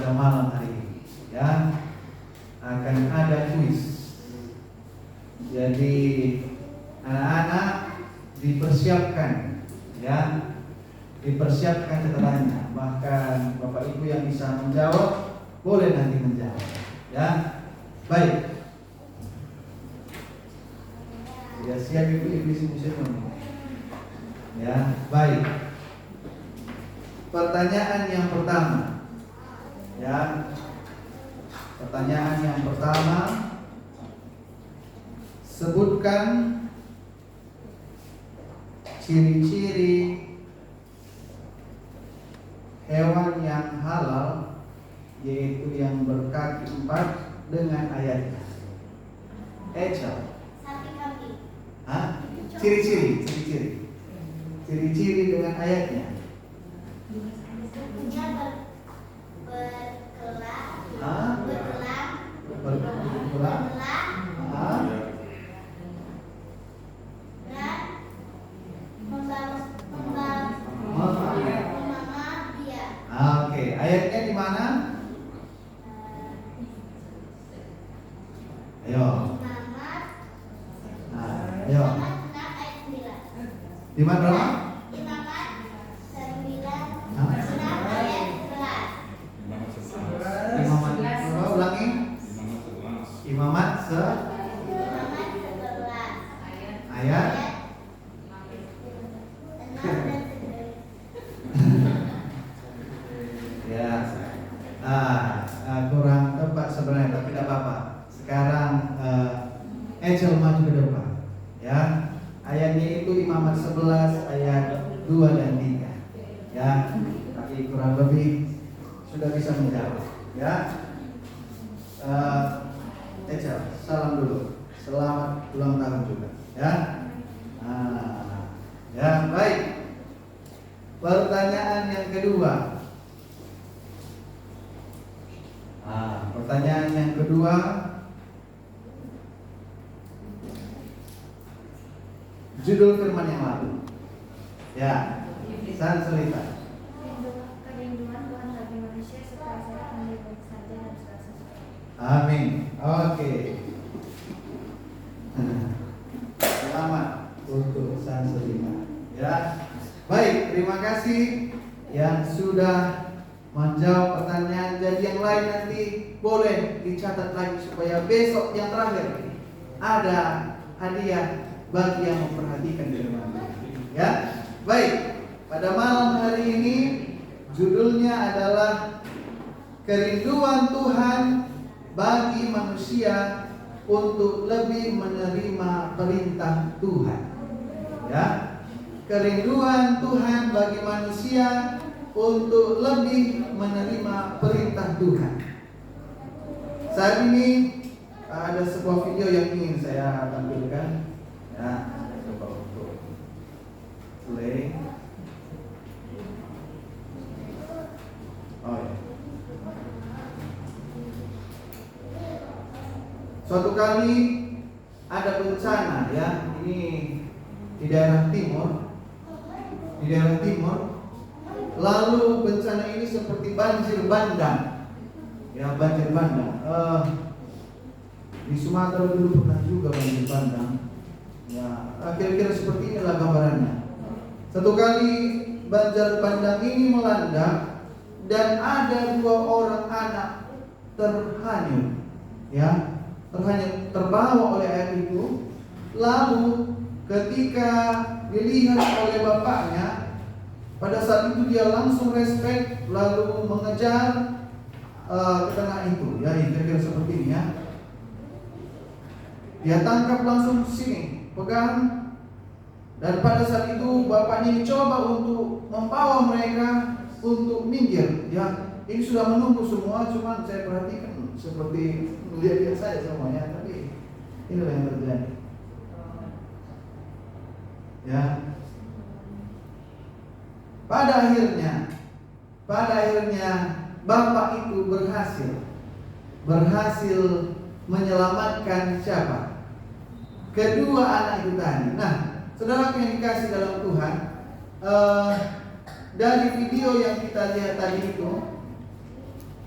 pada malam hari ini ya akan ada kuis. Jadi anak-anak dipersiapkan ya, dipersiapkan catatannya. Bahkan Bapak Ibu yang bisa menjawab boleh nanti menjawab ya. Baik. Ya, siap Ibu-ibu semua. Ya, baik. Pertanyaan yang pertama. Ya. Pertanyaan yang pertama, sebutkan ciri-ciri hewan yang halal, yaitu yang berkaki 4 dengan ayatnya. Echel. Sapi kambing. Hah? Ciri-ciri dengan ayatnya. Sapinya berkelah. Hah? Berkelah. Hah? Dan membawa dia. Oke, ayatnya di mana? Ayo. Ayo. Di mana berapa? Ulangi. Imamat ayat. Ya, kurang tepat sebenarnya, tapi tidak apa-apa. Sekarang Echel maju ke depan. Ya, ayatnya itu Imamat 11 ayat 2 dan 3. Ya, tapi kurang lebih sudah bisa menjawab. Ya, Echel, salam dulu. Selamat ulang tahun juga. Ya, ya baik. Pertanyaan yang kedua. Pertanyaan yang kedua, judul firman yang lalu. Ya, San Selita. Kerinduan Tuhan bagi manusia supaya sehat menjadi baik saja dan segala sesuatu. Amin. Oke. Selamat untuk San Selita. Ya, baik. Terima kasih yang sudah menjawab pertanyaan. Jadi yang lain nanti boleh dicatat lagi supaya besok yang terakhir ada hadiah bagi yang memperhatikan di rumah. Ya, baik. Pada malam hari ini judulnya adalah kerinduan Tuhan bagi manusia untuk lebih menerima perintah Tuhan. Ya, kerinduan Tuhan bagi manusia untuk lebih menerima perintah Tuhan. Saat ini ada sebuah video yang ingin saya tampilkan. Ya, coba untuk play. Oh ya. Suatu kali ada bencana ya, ini di daerah timur. Lalu bencana ini seperti banjir bandang. Ya, banjir bandang. Di Sumatera dulu pernah juga banjir bandang. Ya, kira-kira seperti inilah gambarannya. Satu kali banjir bandang ini melanda dan ada 2 orang anak terhanyut. Ya, terbawa oleh air itu. Lalu ketika dilihat oleh bapaknya, pada saat itu dia langsung respect lalu mengejar ke tengah itu. Ya, kira-kira seperti ini ya. Dia tangkap langsung sini, pegang. Dan pada saat itu bapaknya mencoba untuk membawa mereka untuk minggir. Ya, ini sudah menunggu semua, cuma saya perhatikan seperti melihat saya semuanya, tapi inilah yang terjadi. Ya. Pada akhirnya bapak itu berhasil menyelamatkan siapa? Kedua anak itu tadi. Nah, saudara yang dikasih dalam Tuhan, dari video yang kita lihat tadi itu,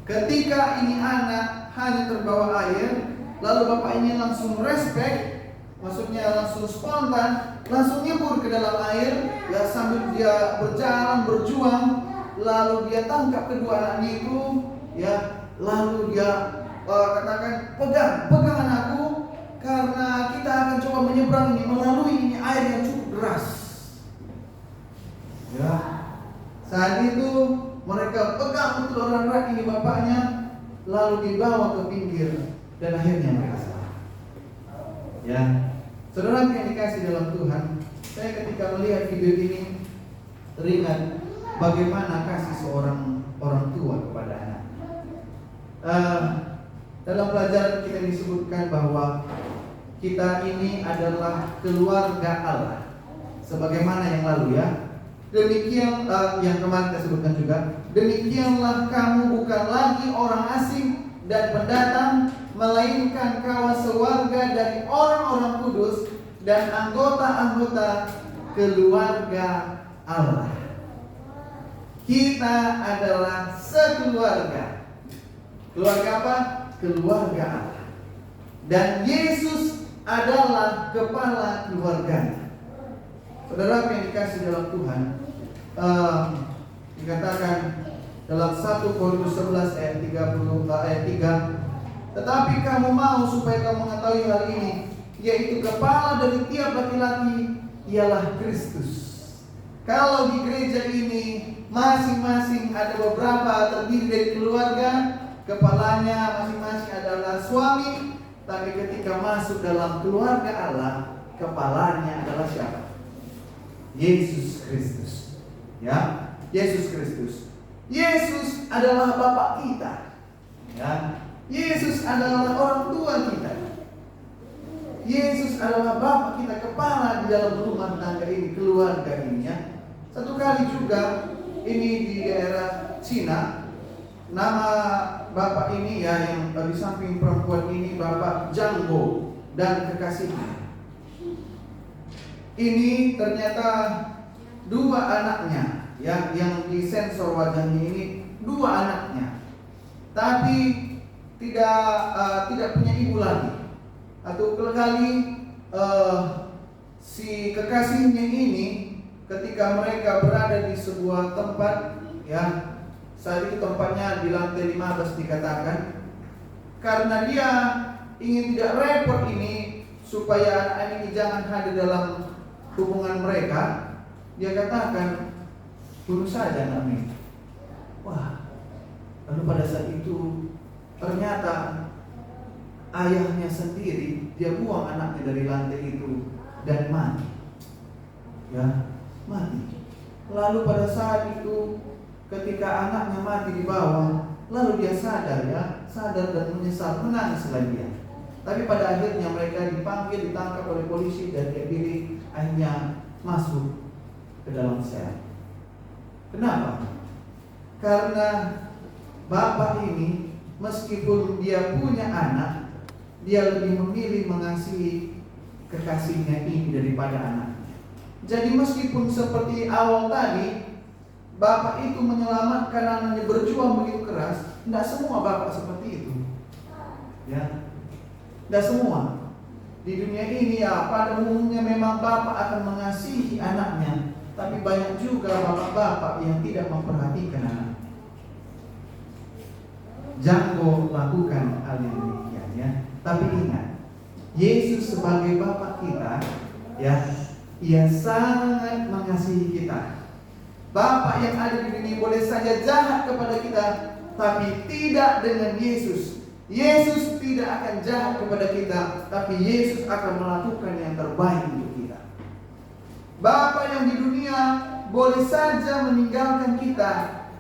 Ketika ini anak hanya terbawa air, lalu bapak ini langsung respect, maksudnya langsung spontan, langsung nyebur ke dalam air, ya sambil dia berjalan berjuang, lalu dia tangkap kedua anaknya itu, ya, lalu dia katakan, pegang anakku, karena kita akan coba menyeberang ini melalui ini air yang cukup deras. Ya, saat itu mereka pegang betul erat ini bapaknya, lalu dibawa ke pinggir dan akhirnya mereka selamat. Ya, saudara yang dikasih dalam Tuhan, saya ketika melihat video ini teringat bagaimana kasih seorang orang tua kepada anak. Dalam pelajaran kita disebutkan bahwa kita ini adalah keluarga Allah, sebagaimana yang lalu ya. Demikian yang kemarin kita sebutkan juga. Demikianlah kamu bukan lagi orang asing dan pendatang, melainkan kawan sewarga dari orang-orang kudus dan anggota-anggota keluarga Allah. Kita adalah sekeluarga. Keluarga apa? Keluarga Allah. Dan Yesus adalah kepala keluarganya. Saudara yang dikasih dalam Tuhan, dikatakan dalam 1 Korintus 11 ayat 3, tetapi kamu mau supaya kamu mengetahui hal ini, yaitu kepala dari tiap laki-laki ialah Kristus. Kalau di gereja ini masing-masing ada beberapa terdiri dari keluarga, kepalanya masing-masing adalah suami, tapi ketika masuk dalam keluarga Allah, kepalanya adalah siapa? Yesus Kristus. Ya, Yesus Kristus. Yesus adalah Bapak kita. Ya, Yesus adalah orang tua kita. Yesus adalah Bapak kita, kepala di dalam rumah tangga ini, keluarga ini ya. Satu kali juga ini di daerah Cina, nama Bapak ini ya yang di samping perempuan ini Bapak Janggo dan kekasihnya. Ini ternyata dua anaknya ya, yang disensor wajahnya ini dua anaknya, tapi tidak punya ibu lagi. Atau kali si kekasihnya ini ketika mereka berada di sebuah tempat ya, saat itu tempatnya di lantai 15 dikatakan, karena dia ingin tidak repot ini supaya anak ini jangan hadir dalam hubungan mereka, dia katakan bunuh saja anaknya. Wah, lalu pada saat itu ternyata ayahnya sendiri dia buang anaknya dari lantai itu dan mati. Ya, mati. Lalu pada saat itu ketika anaknya mati di bawah, lalu dia sadar dan menyesal, menangislah dia. Tapi pada akhirnya mereka dipanggil, ditangkap oleh polisi dan dia pilih akhirnya masuk ke dalam sel. Kenapa? Karena bapak ini meskipun dia punya anak, dia lebih memilih mengasihi kekasihnya ini daripada anaknya. Jadi meskipun seperti awal tadi bapak itu menyelamatkan anaknya, berjuang begitu keras, tidak semua bapak seperti itu. Ya, tidak semua. Di dunia ini ya pada umumnya memang bapak akan mengasihi anaknya, tapi banyak juga bapak-bapak yang tidak memperhatikan anaknya. Jangan lakukan hal yang demikian ya. Tapi ingat, Yesus sebagai Bapa kita ya, Ia sangat mengasihi kita. Bapa yang ada di dunia boleh saja jahat kepada kita, tapi tidak dengan Yesus. Yesus tidak akan jahat kepada kita, tapi Yesus akan melakukan yang terbaik untuk kita. Bapa yang di dunia boleh saja meninggalkan kita,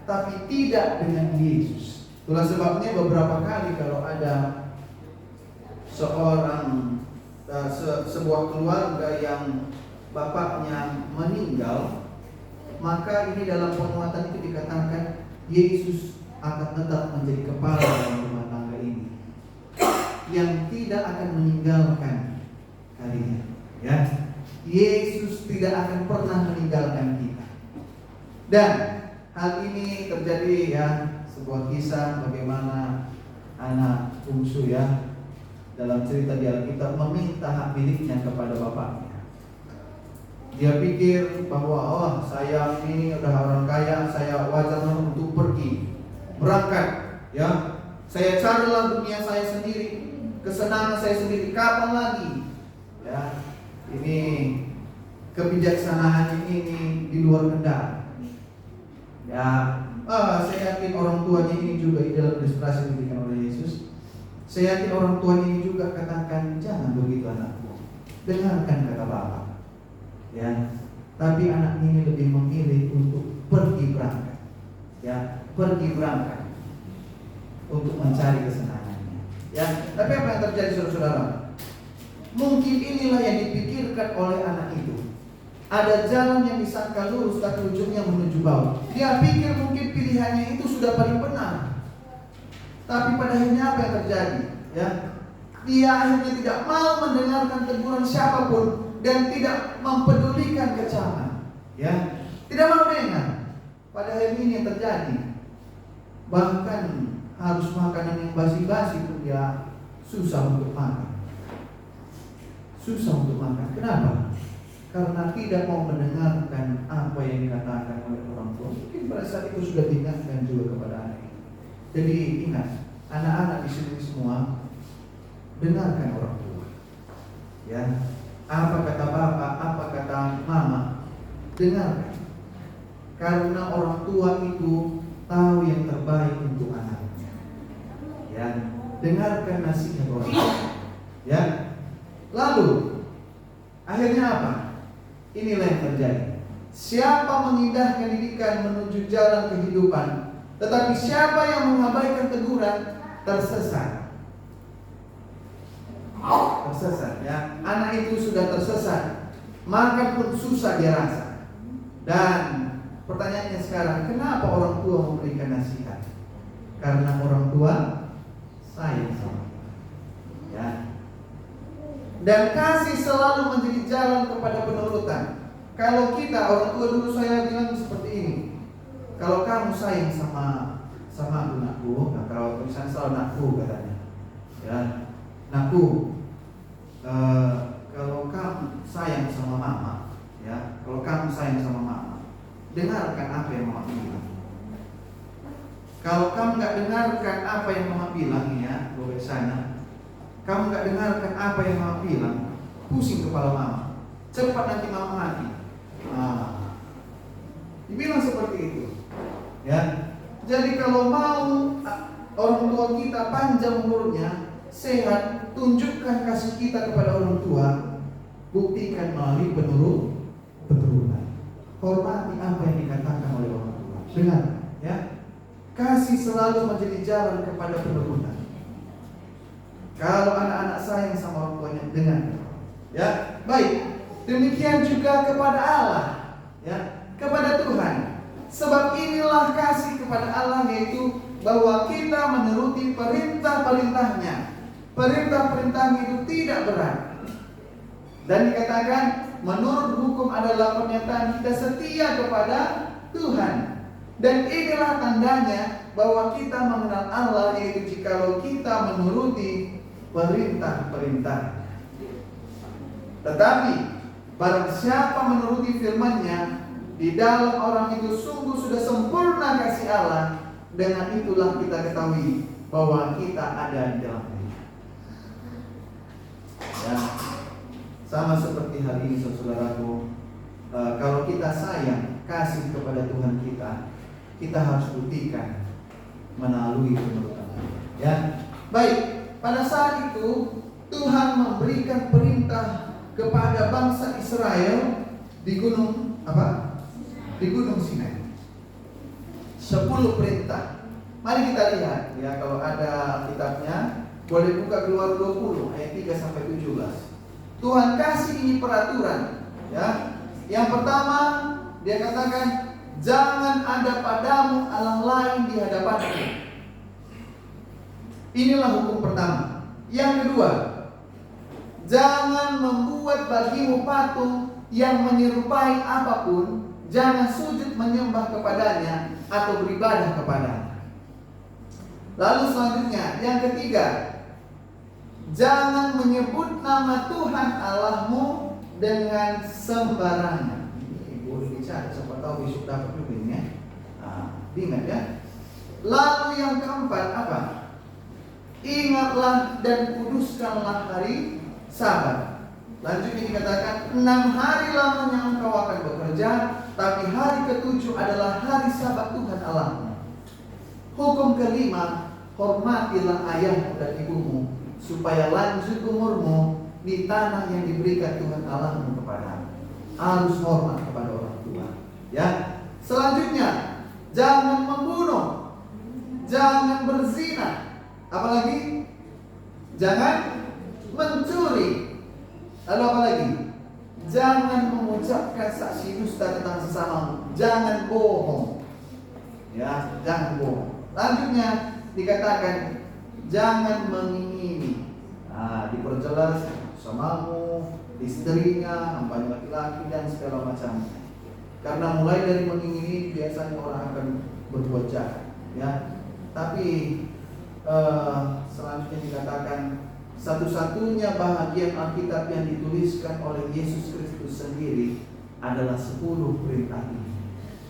tapi tidak dengan Yesus. Itulah sebabnya beberapa kali kalau ada sebuah keluarga yang bapaknya meninggal, maka ini dalam penguatan itu dikatakan Yesus akan tetap menjadi kepala dalam rumah tangga ini, yang tidak akan meninggalkan kalian. Ya, Yesus tidak akan pernah meninggalkan kita. Dan hal ini terjadi ya sebuah kisah bagaimana anak bungsu ya, dalam cerita di Alkitab meminta hak miliknya kepada bapaknya. Dia pikir bahwa oh saya ini udah orang kaya, saya wajar untuk pergi, berangkat ya. Saya carilah dunia saya sendiri, kesenangan saya sendiri, kapan lagi? Ya, ini kebijaksanaan ini di luar kendali. Ya, saya yakin orang tuanya ini juga di dalam ilustrasi diberikan oleh Yesus. Saya yakin orang tuanya ini juga katakan jangan begitu anakku, dengarkan kata Bapa. Ya, tapi anak ini lebih memilih untuk pergi berangkat. Ya, pergi berangkat untuk mencari kesenangannya. Ya, tapi apa yang terjadi saudara-saudara? Mungkin inilah yang dipikirkan oleh anak itu. Ada jalan yang disangka lurus tapi ujungnya menuju bawah. Dia pikir mungkin pilihannya itu sudah paling benar. Tapi pada akhirnya apa yang terjadi? Ya, dia akhirnya tidak mau mendengarkan teguran siapapun dan tidak mempedulikan kecaman. Ya, tidak mau dengar. Pada akhirnya ini yang terjadi. Bahkan harus makanan yang basi-basi pun dia susah untuk makan. Susah untuk makan. Kenapa? Karena tidak mau mendengarkan apa yang dikatakan oleh orang tua. Mungkin pada saat itu sudah diingatkan juga kepada anak itu. Jadi ingat, anak-anak di sini semua dengarkan orang tua. Ya, apa kata bapak, apa kata mama, dengarkan. Karena orang tua itu tahu yang terbaik untuk anaknya. Ya, dengarkan nasihat orang tua. Ya, lalu akhirnya apa? Inilah yang terjadi. Siapa mengindahkan didikan menuju jalan kehidupan, tetapi siapa yang mengabaikan teguran tersesat. Tersesat ya. Anak itu sudah tersesat, makan pun susah dia rasa. Dan pertanyaannya sekarang, kenapa orang tua memberikan nasihat? Karena orang tua sayang sama kita. Ya. Dan kasih selalu menjadi jalan kepada penurutan. Kalau kita orang tua dulu saya bilang seperti ini. Kalau kamu sayang sama anakku, nah kalau misalnya selalu anakku katanya, ya, anakku, kalau kamu sayang sama mama, ya, kalau kamu sayang sama mama, dengarkan apa yang mama bilang. Kalau kamu nggak dengarkan apa yang mama bilang, ya, boleh sana. Kamu nggak dengarkan apa yang mama bilang, pusing kepala mama, cepat nanti mama mati. Dibilang seperti itu, ya. Jadi kalau mau orang tua kita panjang umurnya, sehat, tunjukkan kasih kita kepada orang tua, buktikan melalui penurunan. Hormati apa yang dikatakan oleh orang tua. Dengar, ya. Kasih selalu menjadi jalan kepada penurunan. Kalau anak-anak sayang sama orang tuanya, dengar. Ya, baik. Demikian juga kepada Allah, ya, kepada Tuhan. Sebab inilah kasih kepada Allah, yaitu bahwa kita menuruti perintah-perintahnya. Perintah-perintahnya itu tidak berat. Dan dikatakan menurut hukum adalah pernyataan kita setia kepada Tuhan. Dan inilah tandanya bahwa kita mengenal Allah, yaitu jikalau kita menuruti perintah-perintah. Tetapi barang siapa menuruti firman-Nya, di dalam orang itu sungguh sudah sempurna kasih Allah. Dengan itulah kita ketahui bahwa kita ada di dalamnya. Ya, sama seperti hal ini saudaraku, kalau kita sayang, kasih kepada Tuhan kita harus buktikan melalui penurutan. Ya, baik. Pada saat itu Tuhan memberikan perintah kepada bangsa Israel di gunung apa? Di gunung Sinai. 10 perintah. Mari kita lihat ya, kalau ada kitabnya boleh buka Keluar 20 ayat 3 sampai 17. Tuhan kasih ini peraturan, ya. Yang pertama dia katakan, jangan ada padamu Allah lain di hadapanku. Inilah hukum pertama. Yang kedua, jangan membuat bagimu patung yang menyerupai apapun. Jangan sujud menyembah kepadanya atau beribadah kepadanya. Lalu selanjutnya, yang ketiga, jangan menyebut nama Tuhan Allahmu dengan sembarangan. Ini boleh dicatat, siapa tahu besok dapat juga ini ya. Diingat ya. Lalu yang keempat apa? Ingatlah dan kuduskanlah hari Sabat. Lanjutnya dikatakan 6 hari lamanya engkau akan bekerja, tapi hari ke-7 adalah hari Sabat Tuhan Allahmu. Hukum kelima, hormatilah ayahmu dan ibumu, supaya lanjut umurmu di tanah yang diberikan Tuhan Allahmu kepadamu. Harus hormat kepada orang tua. Ya. Selanjutnya, jangan membunuh, jangan berzina, apalagi jangan mencuri. Lalu apa lagi? Jangan mengucapkan saksi dusta tentang sesamamu. Jangan bohong. Ya, jangan bohong. Lanjutnya dikatakan jangan mengingini. Diperjelas samamu, istrinya, ampanya laki-laki dan segala macamnya. Karena mulai dari mengingini biasanya orang akan berbuat jahat. Ya, tapi selanjutnya dikatakan satu-satunya bahagian Alkitab yang dituliskan oleh Yesus Kristus sendiri adalah 10 perintah ini.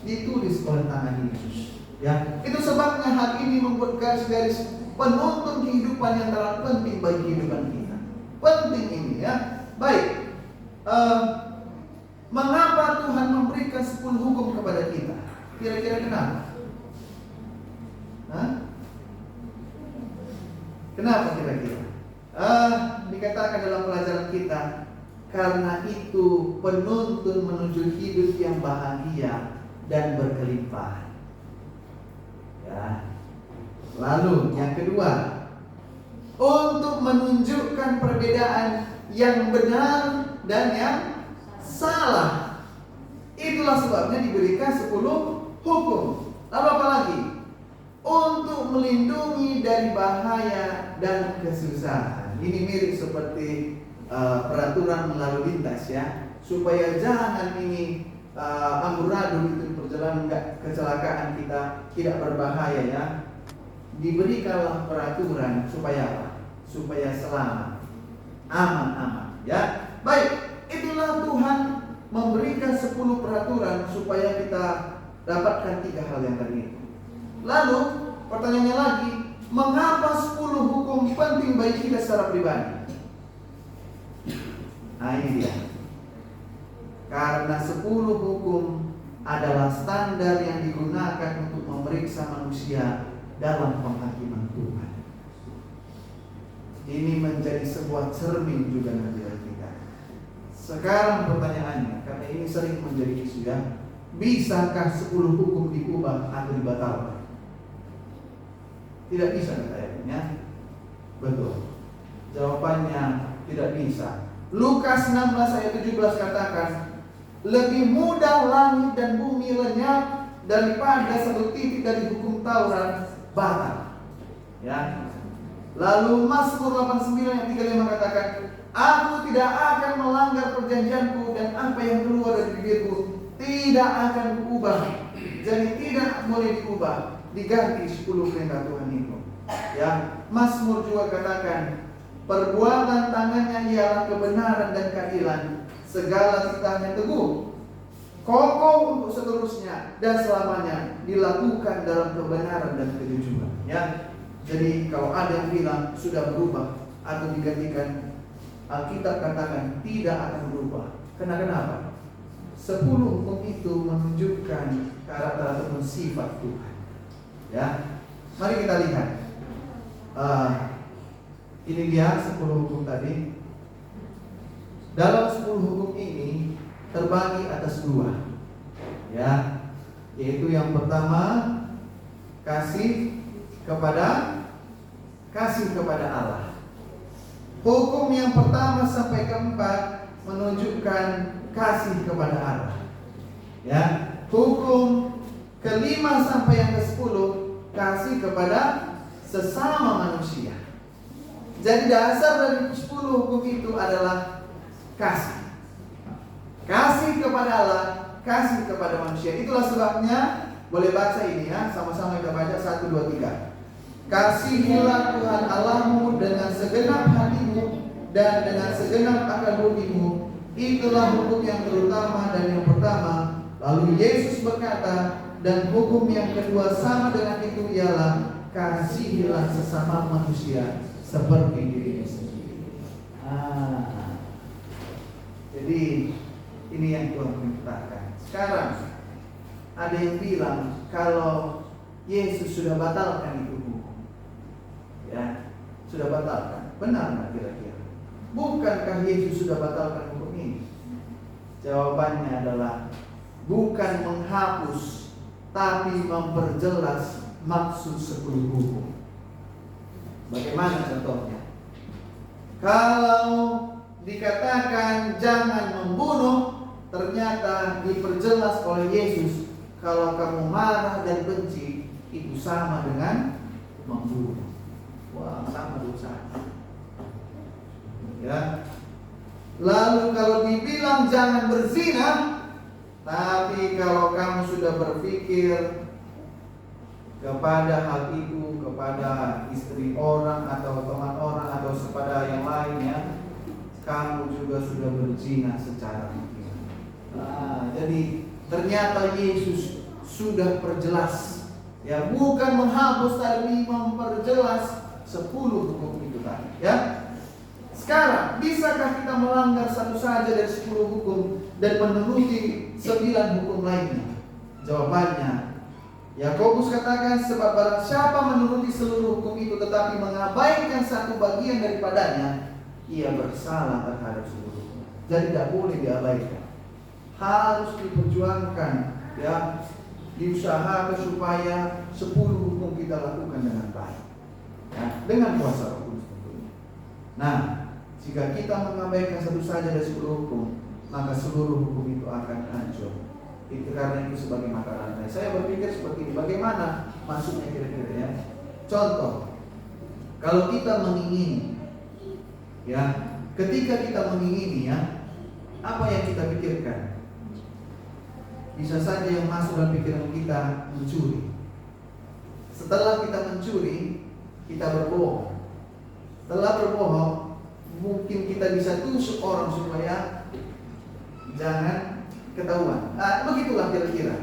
Ditulis oleh tangan Yesus. Ya, itu sebabnya hal ini membuat garis-garis penuntun kehidupan yang sangat penting bagi kehidupan kita. Penting ini ya. Baik. Mengapa Tuhan memberikan 10 hukum kepada kita? Kira-kira kenapa? Kenapa kira-kira? Dikatakan dalam pelajaran kita, karena itu penuntun menuju hidup yang bahagia dan berkelimpahan. Ya. Lalu yang kedua, untuk menunjukkan perbedaan yang benar dan yang salah. Itulah sebabnya diberikan 10 hukum. Lalu apa lagi? Untuk melindungi dari bahaya dan kesusahan. Ini mirip seperti peraturan lalu lintas ya, supaya jangan ini amburadul itu perjalanan kecelakaan kita tidak berbahaya ya. Diberikanlah peraturan supaya apa? Supaya selamat, aman-aman ya. Baik, itulah Tuhan memberikan 10 peraturan supaya kita dapatkan 3 hal yang tadi itu. Lalu pertanyaannya lagi, mengapa 10 hukum penting bagi kita secara pribadi? Ini dia. Karena 10 hukum adalah standar yang digunakan untuk memeriksa manusia dalam penghakiman Tuhan. Ini menjadi sebuah cermin juga nanti bagi kita. Sekarang pertanyaannya, karena ini sering menjadi isu ya, bisakah 10 hukum diubah atau dibatalkan? Tidak bisa katanya. Betul. Jawabannya tidak bisa. Lukas 16 ayat 17 katakan, lebih mudah langit dan bumi lenyap daripada satu titik dari hukum Taurat batal. Ya. Lalu Mazmur 89 ayat 35 katakan, aku tidak akan melanggar perjanjianku dan apa yang keluar dari bibirku tidak akan kuubah. Jadi tidak boleh diubah. Diganti 10 perintah Tuhan itu. Ya, Mazmur juga katakan, perbuatan tangannya ialah kebenaran dan keadilan, segala titahnya teguh, kokoh untuk seterusnya dan selamanya dilakukan dalam kebenaran dan kejujuran. Ya, jadi kalau ada yang bilang sudah berubah atau digantikan, Alkitab katakan tidak akan berubah. Kenapa? 10 hukum itu menunjukkan karakter atau sifat Tuhan. Ya, mari kita lihat. Ini dia 10 hukum tadi. Dalam 10 hukum ini terbagi atas 2. Ya, yaitu yang pertama kasih kepada Allah. Hukum yang pertama sampai keempat menunjukkan kasih kepada Allah. Ya, hukum kelima sampai yang ke-10 kasih kepada sesama manusia. Jadi dasar dari 10 hukum itu adalah kasih. Kasih kepada Allah, kasih kepada manusia. Itulah sebabnya boleh baca ini ya, sama-sama kita baca 1, 2, 3. Kasihilah Tuhan Allahmu dengan segenap hatimu dan dengan segenap akal budimu. Itulah hukum yang terutama dan yang pertama. Lalu Yesus berkata, dan hukum yang kedua sama dengan itu ialah kasihilah sesama manusia seperti dirimu sendiri. Jadi ini yang Tuhan perintahkan. Sekarang ada yang bilang kalau Yesus sudah batalkan itu hukum, ya sudah batalkan. Benar nggak kira-kira? Bukankah Yesus sudah batalkan hukum ini? Jawabannya adalah bukan menghapus, tapi memperjelas maksud 10 hukum. Bagaimana contohnya? Kalau dikatakan jangan membunuh, ternyata diperjelas oleh Yesus, kalau kamu marah dan benci, itu sama dengan membunuh. Wah, sama dosa. Ya. Lalu kalau dibilang jangan berzina, tapi kalau kamu sudah berpikir kepada hal itu, kepada istri orang atau teman orang atau kepada yang lainnya, kamu juga sudah berzina secara pikiran. Jadi ternyata Yesus sudah perjelas, ya, bukan menghapus tapi memperjelas 10 hukum itu tadi, ya. Sekarang, bisakah kita melanggar satu saja dari 10 hukum dan menuruti 9 hukum lainnya? Jawabannya, Yakobus katakan, sebab barang siapa menuruti seluruh hukum itu tetapi mengabaikan satu bagian daripadanya, ia bersalah terhadap seluruhnya. Jadi tidak boleh diabaikan, harus diperjuangkan, ya, diusahakan supaya 10 hukum kita lakukan dengan baik, ya, dengan kuasa Roh Kudus tentunya. Nah, jika kita mengabaikan satu saja dari 10 hukum, maka seluruh hukum itu akan hancur. Itu karena itu sebagai mata rantai. Saya berpikir seperti ini. Bagaimana maksudnya kira-kira, ya? Contoh, kalau kita mengingini, ya, ketika kita mengingini, ya, apa yang kita pikirkan? Bisa saja yang masuk dalam pikiran kita mencuri. Setelah kita mencuri, kita berbohong. Setelah berbohong, mungkin kita bisa tusuk orang supaya jangan ketahuan. Begitulah kira-kira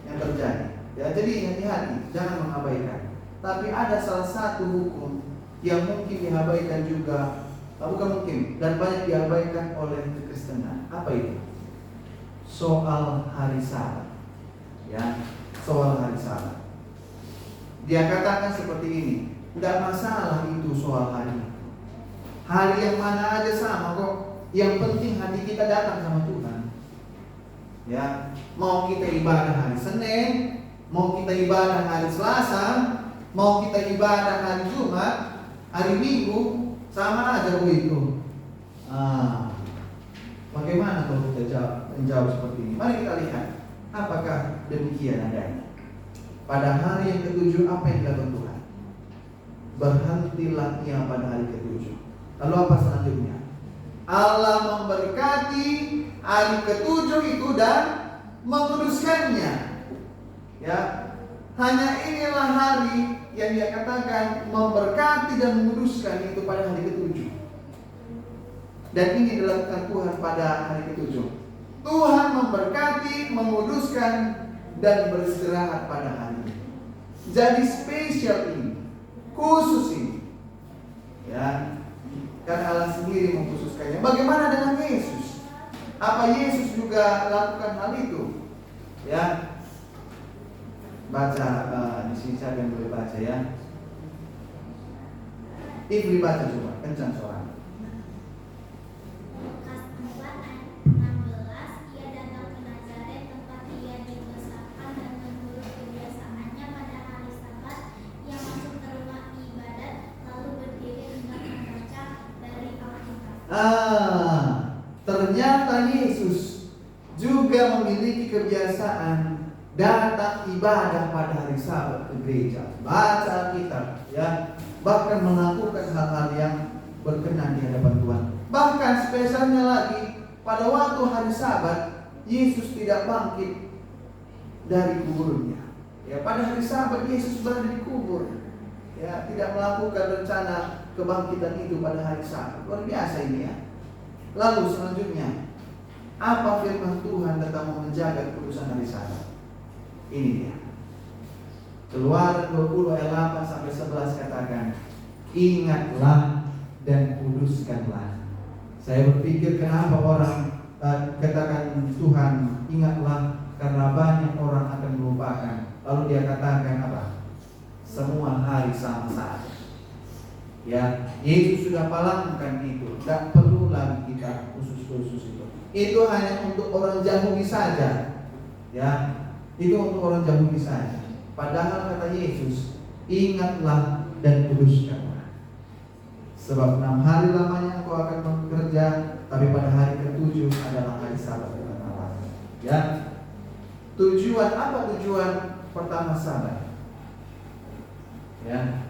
yang terjadi. Ya, jadi hati-hati, jangan mengabaikan. Tapi ada salah satu hukum yang mungkin diabaikan juga, bukan mungkin, dan banyak diabaikan oleh kekristenan. Apa itu? Soal hari Sabat. Ya, soal hari Sabat. Dia katakan seperti ini, tidak masalah itu soal hari itu. Hari yang mana aja sama kok. Yang penting hati kita datang sama Tuhan. Ya, mau kita ibadah hari Senin, mau kita ibadah hari Selasa, mau kita ibadah hari Jumat, hari Minggu, sama aja begitu. Bagaimana kalau kita menjawab seperti ini? Mari kita lihat apakah demikian adanya. Pada hari yang ketujuh apa yang dilakukan Tuhan? Berhentilah ia pada hari ketujuh. Lalu apa selanjutnya? Allah memberkati hari ketujuh itu dan menguduskannya. Ya, hanya inilah hari yang dia katakan memberkati dan menguduskan itu pada hari ketujuh. Dan ini dilakukan Tuhan pada hari ketujuh. Tuhan memberkati, menguduskan dan beristirahat pada hari ini. Jadi spesial ini, khusus ini, ya. Karena Allah sendiri mengkhususkannya. Bagaimana dengan Yesus? Apa Yesus juga lakukan hal itu? Ya, baca di sini siapa yang boleh baca, ya? Ibli baca coba, kencang suara. Lukas 4 ayat 16, ia datang ke Nazaret tempat ia dibesarkan dan menurut kebiasaannya pada hari Sabat ia masuk ke rumah ibadat lalu berdiri hendak membaca dari Alkitab. Ternyata Yesus juga memiliki kebiasaan datang ibadah pada hari Sabat ke gereja, baca Alkitab, ya, bahkan melakukan hal-hal yang berkenan di hadapan Tuhan. Bahkan spesialnya lagi, pada waktu hari Sabat Yesus tidak bangkit dari kuburnya. Ya, pada hari Sabat Yesus berada di kubur. ya, tidak melakukan rencana kebangkitan itu pada hari Sabat. Luar biasa ini ya. Lalu selanjutnya, apa firman Tuhan tentang menjaga kekudusan hari Sabat? Ini dia. Keluaran 20 ayat 8 sampai 11 katakan, ingatlah dan kuduskanlah. Saya berpikir kenapa orang katakan Tuhan ingatlah, karena banyak orang akan melupakan. Lalu dia katakan apa? Semua hari sama saja. Ya, Yesus sudah palangkan itu. Tidak perlu lagi kita khusus-khusus itu. Itu hanya untuk orang Yahudi saja. Ya, itu untuk orang Yahudi saja. Padahal kata Yesus, ingatlah dan kuduskanlah. Sebab 6 hari lamanya engkau akan bekerja, tapi pada hari ke-7 adalah hari Sabat kata Allah. Ya. Tujuan apa tujuan pertama Sabat? Ya.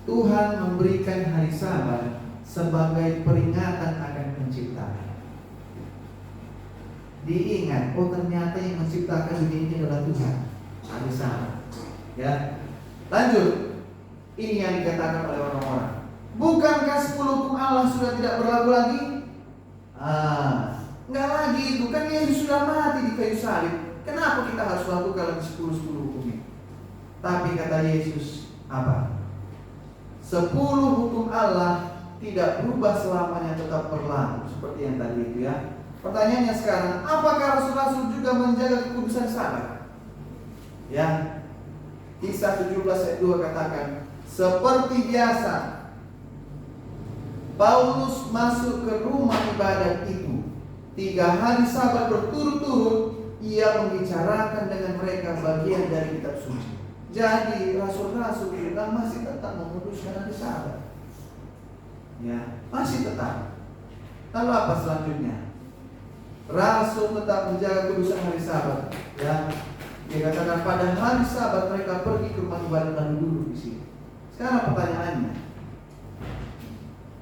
Tuhan memberikan hari Sabat sebagai peringatan akan penciptaan. Diingat, oh ternyata yang menciptakan dunia ini adalah Tuhan. Hari Sabat. Ya. Lanjut. Ini yang dikatakan oleh orang-orang. Bukankah 10 hukum Allah sudah tidak berlaku lagi? Enggak lagi itu. Kan Yesus sudah mati di kayu salib. Kenapa kita harus lakukan lagi 10 hukum ini? Tapi kata Yesus apa? 10 hukum Allah tidak berubah selamanya, tetap berlaku. Seperti yang tadi itu ya. Pertanyaannya sekarang, apakah rasul-rasul juga menjaga kekudusan Sabat? Ya. Kisah 17 ayat 2 katakan, seperti biasa Paulus masuk ke rumah ibadat itu. 3 hari Sabat berturut-turut ia membicarakan dengan mereka bagian dari kitab suci. Jadi rasul-rasul juga masih tetap menguduskan hari Sabat. Ya, masih tetap. Lalu apa selanjutnya? Rasul tetap menjaga kudusan hari Sabat. Ya, dikatakan pada hari Sabat mereka pergi ke rumah ibadat dan duduk di sini. Sekarang pertanyaannya,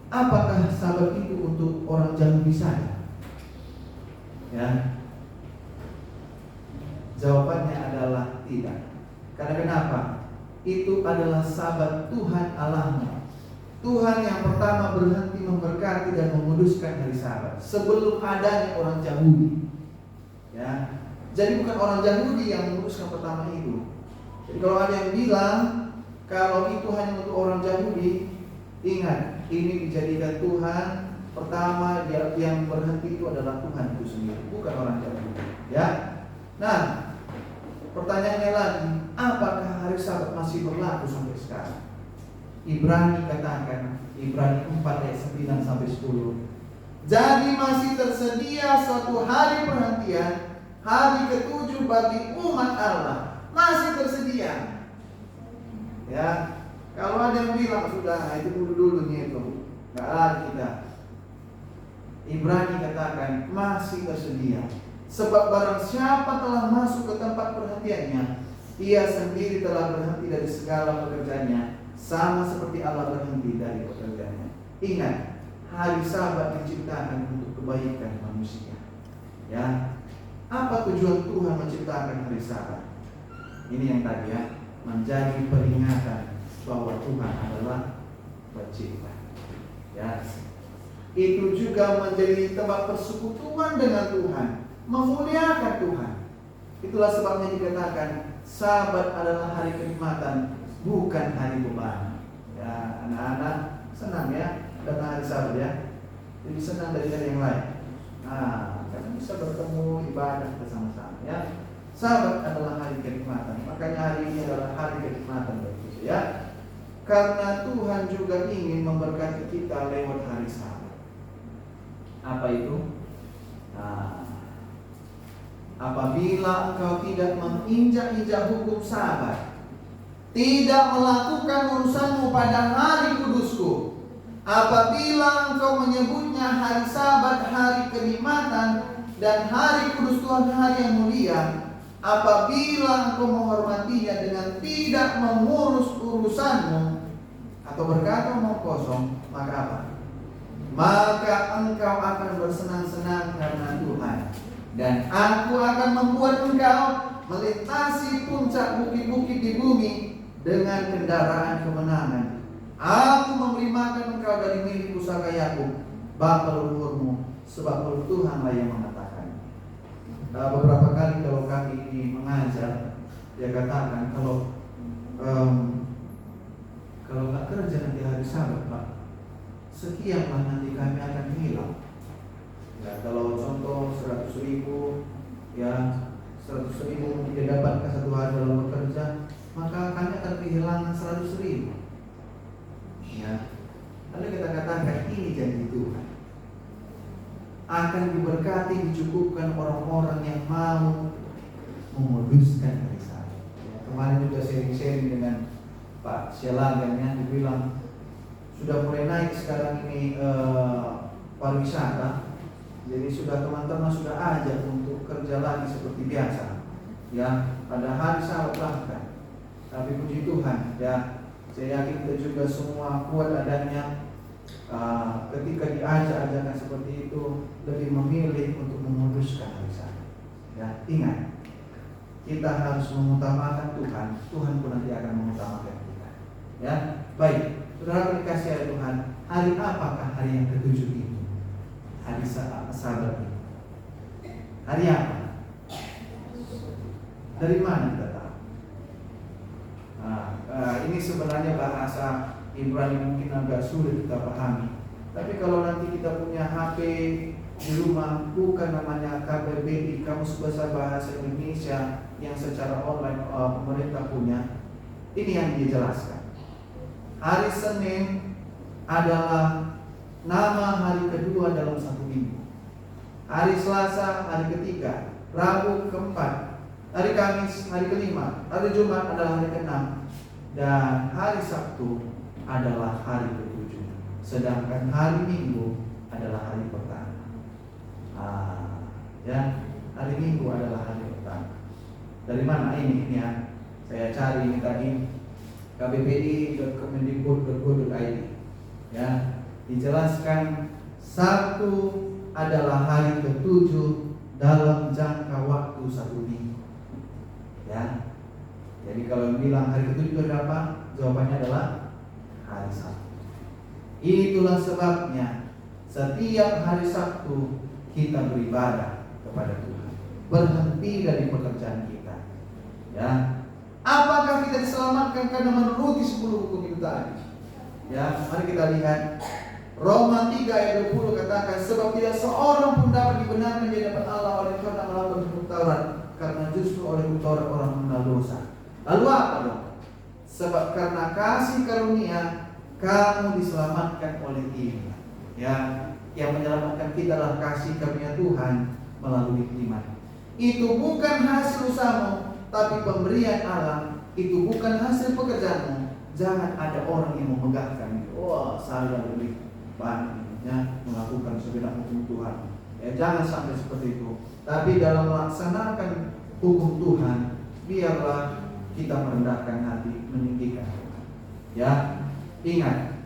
apakah Sabat itu untuk orang Yahudi saja? Ya, jawabannya adalah tidak. Karena kenapa? Itu adalah Sabat Tuhan Allahmu. Tuhan yang pertama berhenti memberkati dan menguduskan hari Sabat sebelum adanya orang Yahudi. Ya, jadi bukan orang Yahudi yang menguduskan pertama itu. Jadi kalau ada yang bilang kalau itu hanya untuk orang Yahudi, ingat, ini dijadikan Tuhan pertama yang berhenti itu adalah Tuhan itu sendiri, bukan orang Yahudi. Ya. Nah, pertanyaannya lagi, apakah hari Sabat masih berlaku sampai sekarang? Ibrani katakan, Ibrani 4 ayat 9 sampai 10. Jadi masih tersedia suatu hari perhentian, hari ke-7 bagi umat Allah. Masih tersedia. Ya, kalau ada yang bilang sudah itu dulu nih itu, nggak lagi kita. Ibrani katakan masih tersedia. Sebab barang siapa telah masuk ke tempat perhentiannya, ia sendiri telah berhenti dari segala pekerjaannya, sama seperti Allah berhenti dari pekerjaannya. Ingat, hari Sabat diciptakan untuk kebaikan manusia. Ya, apa tujuan Tuhan menciptakan hari Sabat? Ini yang tadi ya, menjadi peringatan bahwa Tuhan adalah pencipta. Ya, itu juga menjadi tempat persekutuan dengan Tuhan, memuliakan Tuhan. Itulah sebabnya dikatakan Sabat adalah hari kenikmatan, bukan hari beban. Ya, anak-anak senang ya datang hari Sabat ya. Jadi senang dari yang lain. Nah, karena bisa bertemu ibadah bersama-sama ya. Sabat adalah hari kenikmatan. Makanya hari ini adalah hari kenikmatan bagi kita ya. Karena Tuhan juga ingin memberkati kita lewat hari Sabat. Apa itu? Nah, apabila engkau tidak menginjak-injak hukum Sabat, tidak melakukan urusanmu pada hari kudusku, apabila engkau menyebutnya hari Sabat, hari kenikmatan, dan hari kudus Tuhan, hari yang mulia, apabila engkau menghormatinya dengan tidak mengurus urusanmu atau berkata omong kosong, maka apa? Maka engkau akan bersenang-senang karena Tuhan, dan aku akan membuat engkau melintasi puncak bukit-bukit di bumi, dengan kendaraan kemenangan. Aku memberi makan engkau dari milik pusaka Yakub, bapa leluhurmu, sebab mulut Tuhanlah yang mengatakan. Beberapa kali kalau kami ini mengajar, dia katakan kalau nggak kerja nanti hari Sabat, Pak, sekian lah nanti kami akan hilang. Ya, kalau contoh 100.000, ya 100.000 dia dapatkan satu hari dalam bekerja, maka kami akan kehilangan 100.000. Ya, lalu kita katakan ini janji Tuhan. Akan diberkati, dicukupkan orang-orang yang mau memuduskan hari Sabat. Ya, kemarin juga sharing-sharing dengan Pak Sialagan, yang dibilang sudah mulai naik sekarang ini pariwisata. Jadi sudah teman-teman sudah ajak untuk kerja lagi seperti biasa, ya pada hari Sabat bahkan. Tapi puji Tuhan, ya saya yakin kita juga semua kuat adanya ketika diajak-ajakan seperti itu lebih memilih untuk memuduskan hari Sabat. Ya ingat, kita harus mengutamakan Tuhan. Tuhan pun nanti akan mengutamakan kita. Ya baik, saudara dikasih oleh Tuhan. Hari apakah hari yang ketujuh ini? Hari Sabat ini. Hari apa? Dari mana kita tahu? Ini sebenarnya bahasa Ibrani mungkin agak sulit kita pahami. Tapi kalau nanti kita punya HP di rumah, bukan namanya KBBI, Kamus Besar Bahasa Indonesia yang secara online pemerintah punya, ini yang dijelaskan. Hari Senin adalah nama hari kedua dalam satu minggu. Hari Selasa hari ketiga, Rabu keempat, hari Kamis hari kelima, hari Jumat adalah hari keenam, dan hari Sabtu adalah hari ketujuh. Sedangkan hari Minggu adalah hari pertama. Ya, hari Minggu adalah hari pertama. Dari mana ini ya? Saya cari ini tadi kbbi.kemendikbud.go.id. Ya, dijelaskan Sabtu adalah hari ketujuh dalam jangka waktu satu minggu. Ya, jadi kalau bilang hari ketujuh itu apa? Jawabannya adalah hari Sabtu. Itulah sebabnya setiap hari Sabtu kita beribadah kepada Tuhan, berhenti dari pekerjaan kita. Ya, apakah kita diselamatkan karena menuruti 10 hukum itu tadi? Ya, mari kita lihat Roma 3 ayat 20 katakan, sebab tidak seorang pun dapat dibenarkan di hadapan Allah oleh karena melakukan hukum Taurat, karena justru oleh hukum Taurat orang mengenal dosa. Lalu apa dong? Sebab karena kasih karunia kamu diselamatkan oleh iman. Ya, yang menyelamatkan kita adalah kasih karunia Tuhan melalui iman. Itu bukan hasil usahamu, tapi pemberian Allah. Itu bukan hasil pekerjaanmu. Jangan ada orang yang memegahkan, wah saya lebih banyak melakukan segenap hukum Tuhan. Ya, jangan sampai seperti itu. Tapi dalam melaksanakan hukum Tuhan, biarlah kita merendahkan hati, meninggikan Tuhan. Ya, ingat,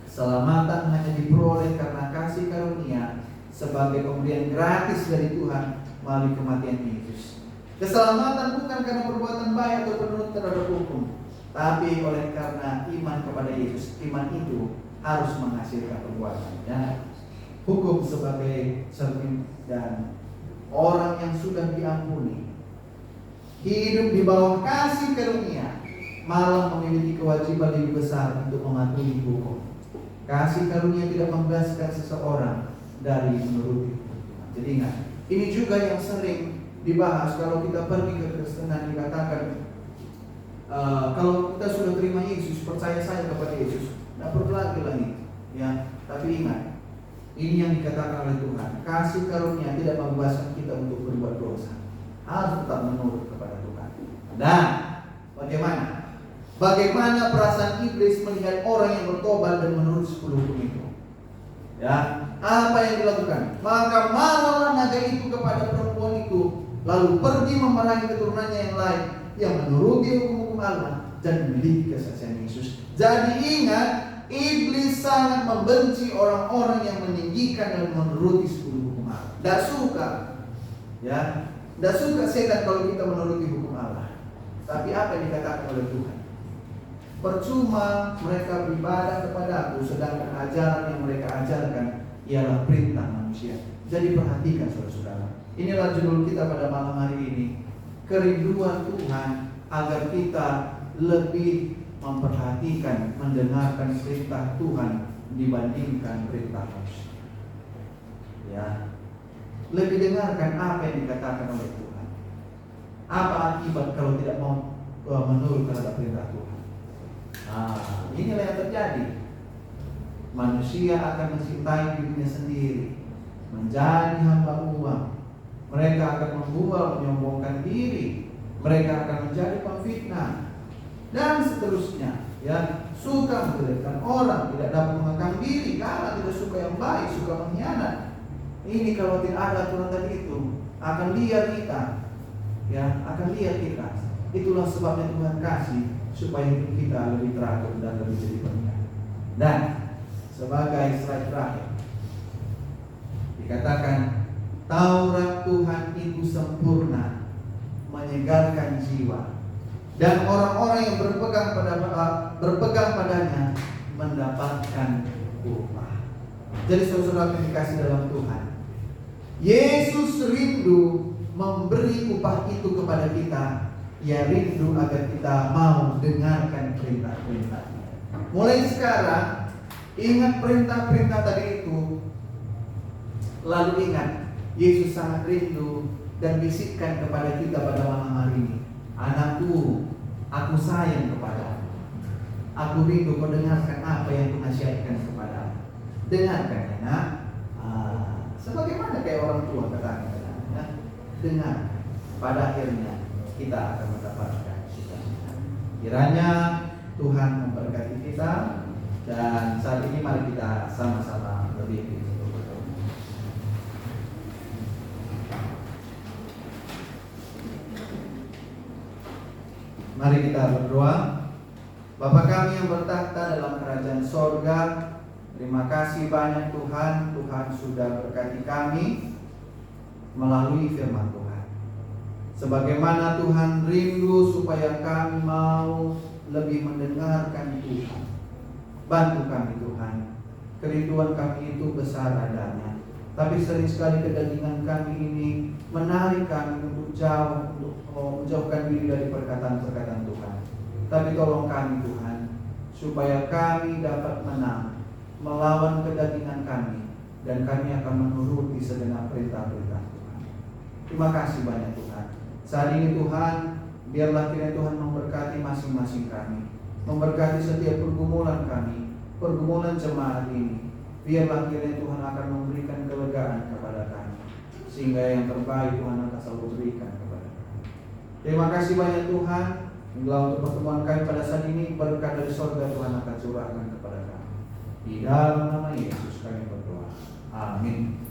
keselamatan hanya diperoleh karena kasih karunia sebagai pemberian gratis dari Tuhan melalui kematian Yesus. Keselamatan bukan karena perbuatan baik atau penurut terhadap hukum, tapi oleh karena iman kepada Yesus. Iman itu harus menghasilkan perbuatan. Ya. Hukum sebagai cermin dan orang yang sudah diampuni, hidup di bawah kasih karunia, malah memiliki kewajiban lebih besar untuk mematuhi hukum. Kasih karunia tidak membebaskan seseorang dari menuruti hukum. Jadi ingat, ini juga yang sering dibahas kalau kita pergi ke Kristenan, dikatakan kalau kita sudah terima Yesus, percaya saya kepada Yesus, tidak perlu lagi. Ya, tapi ingat, ini yang dikatakan oleh Tuhan, kasih karunia tidak membebaskan kita untuk berbuat dosa, harus tetap menurut kepada Tuhan. Dan bagaimana perasaan iblis melihat orang yang bertobat dan menurut 10 hukum itu? Ya, apa yang dilakukan? Maka marahlah naga itu kepada perempuan itu, lalu pergi memarahi keturunannya yang lain yang menuruti hukum-hukum Allah dan memiliki kesaksian Yesus. Jadi ingat, iblis sangat membenci orang-orang yang meninggikan dan menuruti 10 hukum Allah. Tidak suka, ya, tidak suka setan kalau kita menuruti hukum Allah. Tapi apa yang dikatakan oleh Tuhan? Percuma mereka beribadah kepadaku, sedangkan ajaran yang mereka ajarkan ialah perintah manusia. Jadi perhatikan saudara-saudara. Inilah judul kita pada malam hari ini. Kerinduan Tuhan agar kita lebih memperhatikan, mendengarkan perintah Tuhan dibandingkan perintah manusia. Ya, lebih dengarkan apa yang dikatakan oleh Tuhan. Apa akibat kalau tidak mau menurut terhadap perintah Tuhan? Inilah yang terjadi. Manusia akan mencintai dirinya sendiri, menjadi hamba uang. Mereka akan membual, menyombongkan diri. Mereka akan menjadi pemfitnah dan seterusnya. Ya, suka menjelekkan orang, tidak dapat mengekang diri, karena tidak suka yang baik, suka mengkhianat. Ini kalau tidak ada aturan tadi itu, akan liar kita. Ya, akan liar kita. Itulah sebabnya Tuhan kasih supaya hidup kita lebih teratur dan lebih jadi berkat. Dan sebagai slide terakhir dikatakan, Taurat Tuhan itu sempurna, menyegarkan jiwa, dan orang-orang yang berpegang padanya mendapatkan upah. Jadi saudara yang dikasih dalam Tuhan, Yesus rindu memberi upah itu kepada kita. Ia rindu agar kita mau dengarkan perintah-perintahnya. Mulai sekarang, ingat perintah-perintah tadi itu. Lalu ingat, Yesus sangat rindu dan bisikkan kepada kita pada malam hari ini, anakku, aku sayang kepadamu. Aku rindu kau dengarkan apa yang kunasihatkan kepadamu. Dengarkan ya nak. Sebagaimana kayak orang tua katakan ya. Dengar. Pada akhirnya kita akan mendapatkan sukacita. Kiranya Tuhan memberkati kita. Dan saat ini mari kita sama-sama berdiri untuk berdoa. Mari kita berdoa. Bapa kami yang bertahta dalam kerajaan sorga, terima kasih banyak Tuhan. Tuhan sudah berkati kami melalui firman Tuhan. Sebagaimana Tuhan rindu supaya kami mau lebih mendengarkan Tuhan. Bantu kami Tuhan. Kerinduan kami itu besar adanya, tapi sering sekali kedagingan kami ini menarik kami untuk jauh, untuk menjauhkan diri dari perkataan-perkataan Tuhan. Tapi tolong kami Tuhan, supaya kami dapat menang melawan kedagingan kami, dan kami akan menuruti segenap perintah-perintah Tuhan. Terima kasih banyak Tuhan. Saat ini Tuhan, biarlah kiranya Tuhan memberkati masing-masing kami, memberkati setiap pergumulan kami, pergumulan jemaat ini. Biarlah kiranya Tuhan akan memberikan kelegaan kepada kami, sehingga yang terbaik Tuhan akan selalu berikan kepada kami. Terima kasih banyak Tuhan. Inilah untuk pertemuan kami pada saat ini, berkat dari surga Tuhan akan curahkan kepada kami. Di dalam nama Yesus kami berdoa. Amin.